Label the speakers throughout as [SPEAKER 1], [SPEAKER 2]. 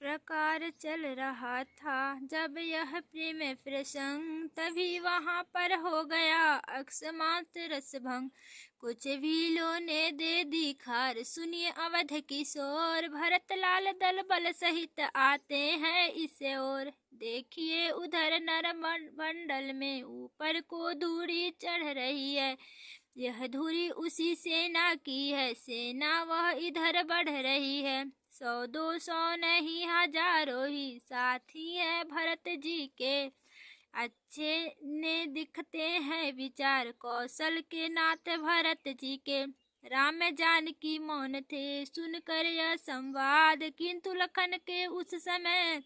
[SPEAKER 1] प्रकार चल रहा था जब यह प्रेम प्रसंग, तभी वहाँ पर हो गया अकस्मात रसभंग। कुछ भीलों ने दे दी खार, सुनिए अवध किशोर, भरतलाल दल बल सहित आते हैं इस ओर। देखिए उधर नर मंडल में ऊपर को धूड़ी चढ़ रही है, यह धुरी उसी सेना की है, सेना वह इधर बढ़ रही है। 100-200 नहीं हजारों ही साथी है भरत जी के, अच्छे ने दिखते हैं विचार कौशल के नाथ भरत जी के। राम जानकी मौन थे सुनकर यह संवाद, किंतु लखन के उस समय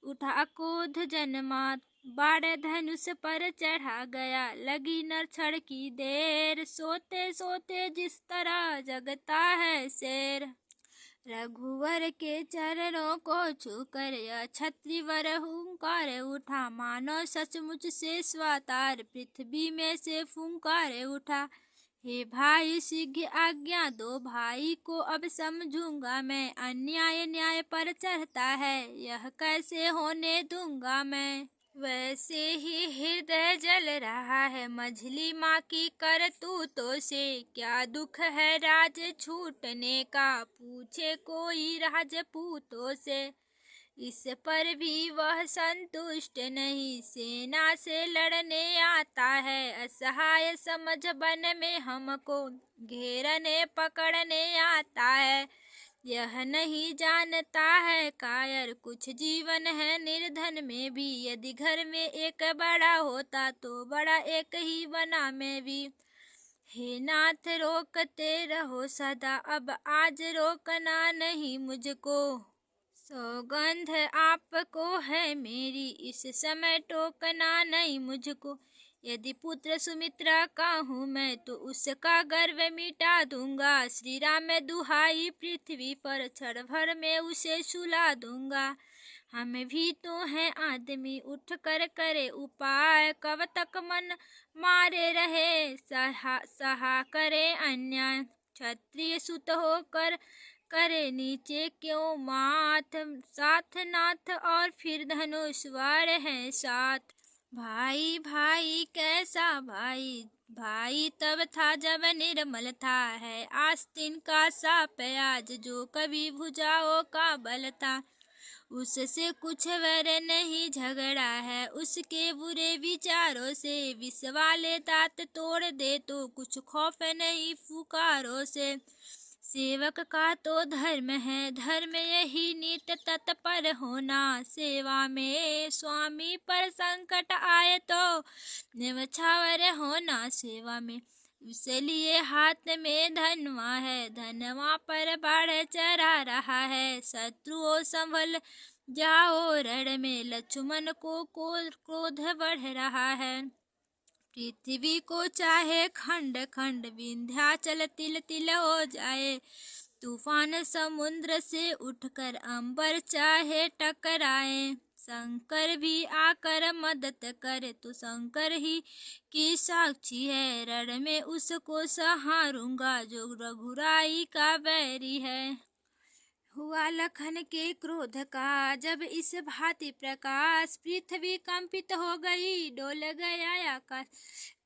[SPEAKER 1] उठा क्रोध जन्मात। बाण धनुष पर चढ़ा गया, लगी न क्षण की देर, सोते सोते जिस तरह जगता है शेर। रघुवर के चरणों को छूकर यह क्षत्रिवर हुंकार उठा, मानो सचमुच से स्वातार पृथ्वी में से फुंकार उठा। हे भाई शीघ्र आज्ञा दो, भाई को अब समझूंगा मैं, अन्याय न्याय पर चढ़ता है यह कैसे होने दूंगा मैं। वैसे ही हृदय जल रहा है मझली माँ की करतूतों से, क्या दुख है राज छूटने का पूछे कोई राजपूतों से। इस पर भी वह संतुष्ट नहीं, सेना से लड़ने आता है, असहाय समझ वन में हमको घेरने पकड़ने आता है। यह नहीं जानता है कायर कुछ जीवन है निर्धन में भी, यदि घर में एक बड़ा होता तो बड़ा एक ही बना में भी। हे नाथ रोकते रहो सदा, अब आज रोकना नहीं मुझको, सौगंध आपको है मेरी, इस समय टोकना नहीं मुझको। यदि पुत्र सुमित्रा का हूँ मैं तो उसका गर्व मिटा दूंगा, श्री राम में दुहाई पृथ्वी पर क्षण भर में उसे सुला दूंगा। हम भी तो हैं आदमी उठ कर करे उपाय, कब तक मन मारे रहे सहा करे अन्याय। क्षत्रिय सुत होकर करे नीचे क्यों माथ, साथ नाथ और फिर धनुषवार हैं साथ। भाई भाई कैसा भाई, भाई तब था जब निर्मल था, है आस्तीन का सा प्याज जो कभी भुजाओं का बल था। उससे कुछ वैर नहीं झगड़ा है उसके बुरे विचारों से, विष वाले दांत तोड़ दे तो कुछ खौफ नहीं फुकारों से। सेवक का तो धर्म है, धर्म यही नित्य तत्पर होना, सेवा में स्वामी पर संकट आए तो निछावर होना सेवा में। इसलिए हाथ में धनवा है, धनवा पर बाढ़ चढ़ा रहा है, शत्रुओं संभल जाओ रण में, लक्ष्मण को क्रोध बढ़ रहा है। पृथ्वी को चाहे खंड खंड, विंध्याचल तिल तिल हो जाए, तूफान समुद्र से उठकर अंबर चाहे टकराए। शंकर भी आकर मदद करे तो शंकर ही की साक्षी है, रण में उसको सहारूंगा जो रघुराई का बैरी है। हुआ लखन के क्रोध का जब इस भांति प्रकाश, पृथ्वी कंपित हो गई डोल गया आकाश।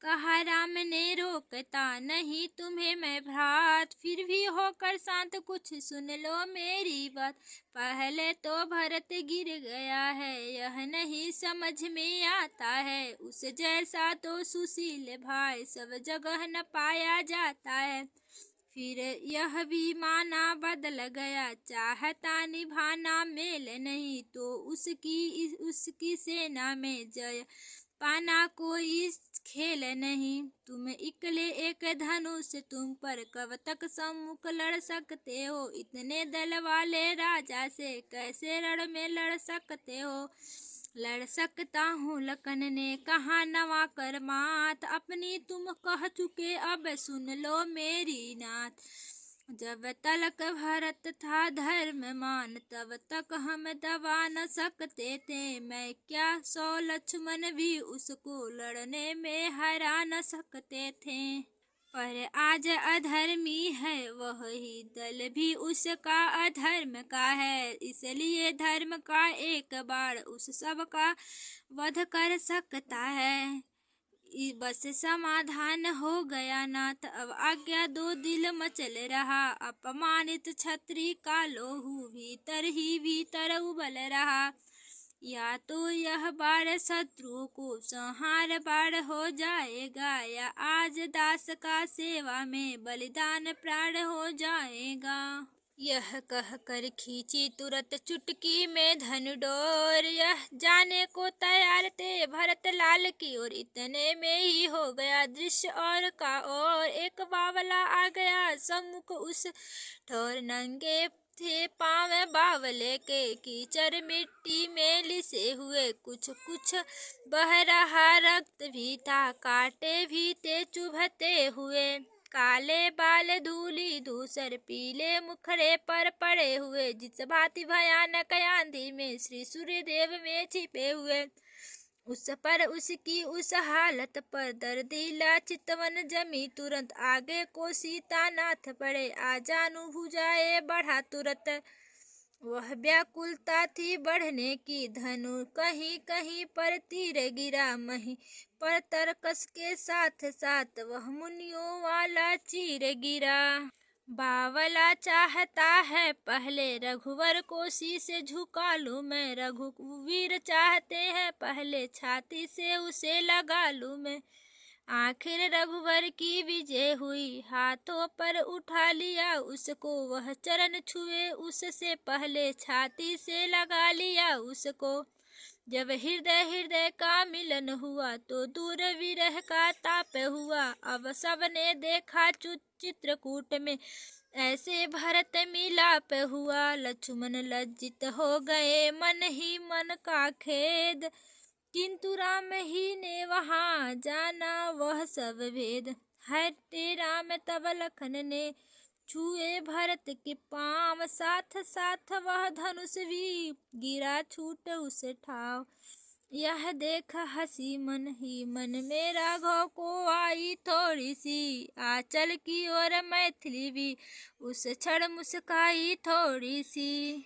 [SPEAKER 1] कहा राम ने रोकता नहीं तुम्हें मैं भ्रात, फिर भी होकर शांत कुछ सुन लो मेरी बात। पहले तो भरत गिर गया है यह नहीं समझ में आता है, उस जैसा तो सुशील भाई सब जगह न पाया जाता है। फिर यह भी माना बदल गया, चाहता निभाना मेल नहीं, तो उसकी सेना में जय पाना कोई खेल नहीं। तुम इकले एक धनुष तुम पर कब तक सम्मुख लड़ सकते हो, इतने दल वाले राजा से कैसे रण में लड़ सकते हो। लड़ सकता हूँ लखन ने कहा नवा कर मात, अपनी तुम कह चुके अब सुन लो मेरी नाथ। जब तलक भरत था धर्ममान तब तक हम दबा न सकते थे, मैं क्या 100 लक्ष्मण भी उसको लड़ने में हरा न सकते थे। पर आज अधर्मी है वही दल भी उसका अधर्म का है, इसलिए धर्म का एक बार उस सब का वध कर सकता है। बस समाधान हो गया नाथ, अब आज्ञा दो, दिल मचल रहा, अपमानित छत्री का लोहू भीतर ही भीतर उबल रहा। या तो यह बार शत्रु को संहार बार हो जाएगा, या आज दास का सेवा में बलिदान प्राण हो जाएगा। यह कह कर खींची तुरंत चुटकी में धनुडोर, यह जाने को तैयार थे भरत लाल की ओर। इतने में ही हो गया दृश्य और का और, एक बावला आ गया सम्मुख उस ठोर। नंगे थे पाँव बावले के, कीचड़ मिट्टी में लिसे हुए, कुछ कुछ बह रहा रक्त भी था, कांटे भी थे चुभते हुए। काले बाल धूली धूसर पीले मुखड़े पर पड़े हुए, जिस भांति भयानक आंधी में श्री सूर्यदेव में छिपे हुए। उस पर उसकी उस हालत पर दर्दीला चितवन जमी तुरंत। आगे को सीतानाथ पड़े, आ जानू भुजाए बढ़ा तुरंत। वह व्याकुलता थी बढ़ने की, धनु कहीं कहीं पर तीर गिरा, मही पर तरकस के साथ साथ वह मुनियों वाला चीर गिरा। बावला चाहता है पहले रघुवर को शीश झुका लूं मैं, रघुवीर चाहते हैं पहले छाती से उसे लगा लूं मैं। आखिर रघुवर की विजय हुई, हाथों पर उठा लिया उसको, वह चरण छुए उससे पहले छाती से लगा लिया उसको। जब हृदय हृदय का मिलन हुआ तो दूर विरह का ताप हुआ। अब सबने देखा चित्रकूट में ऐसे भरत मिलाप हुआ। लक्ष्मण लज्जित हो गए मन ही मन का खेद, किंतु राम ही ने वहाँ जाना वह सब भेद। हटे राम तब लखन ने छुए भरत के पाँव, साथ साथ वह धनुष भी गिरा छूट उस ठाव। यह देख हंसी मन ही मन में राघव को आई थोड़ी सी, आंचल की ओर मैथिली भी उस क्षण मुस्काई थोड़ी सी।